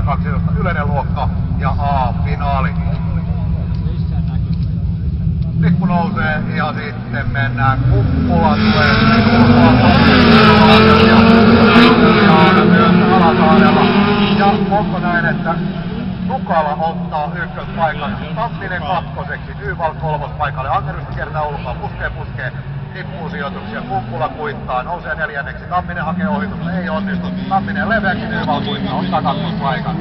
12 yleinen luokka ja A-finaali. Lippu nousee ja sitten mennään Kumpula tulee ja myös Alasaarella. Ja onko näin, että Nukala ottaa ykköspaikan, Tamminen kakkoseksi, Nyval kolmospaikalle, Angerus kiertää ulkoa, puskee, tippuu sijoituksia, Kumpula kuittaa, nousee neljänneksi, Tamminen hakee ohitusta, ei onnistu, Tamminen leveäkin, Nyval kuittaa, ottaa kakkospaikan.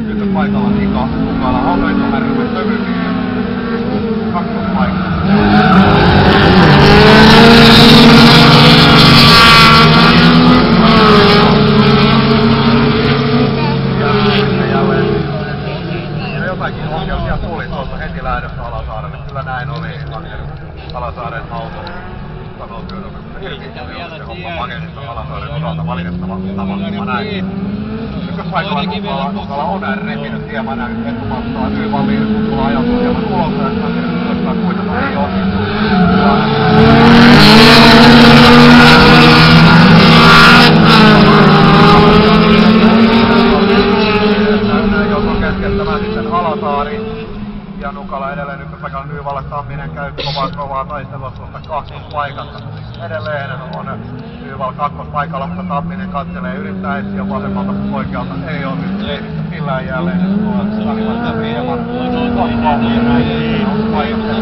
Ykköspaikalla Ika, Nukala, Hollöitä, Härrymme, Tövylkiä, kakkospaikka. Jotakin ongelmia tuli tuolta heti lähdössä Alasaarelle. Kyllä näin oli Alasaaren auto. Sanoo työtä irti. Se homma paketista Alasaaren osalta valitettava tapahtuma näin. Ykköspaikalla Nukala on repinyt hieman etumattaa. Nyvalliin Kumpula ajautuu hieman ulos. Ja kuitenkaan ei onnistu. Keskeyttämään sitten Alasaari ja Nukala edelleen ykköspaikalla Nyvalle. Tamminen käy kovaa taistelua tuosta kakkospaikasta. Edelleen on Nyval kakkospaikalla, mutta Tamminen katselee yrittää etsiä vasemmalta oikealta. Ei onnistu, ei missä millään jälleen. Salivat hieman vauhtia näin. On paikassa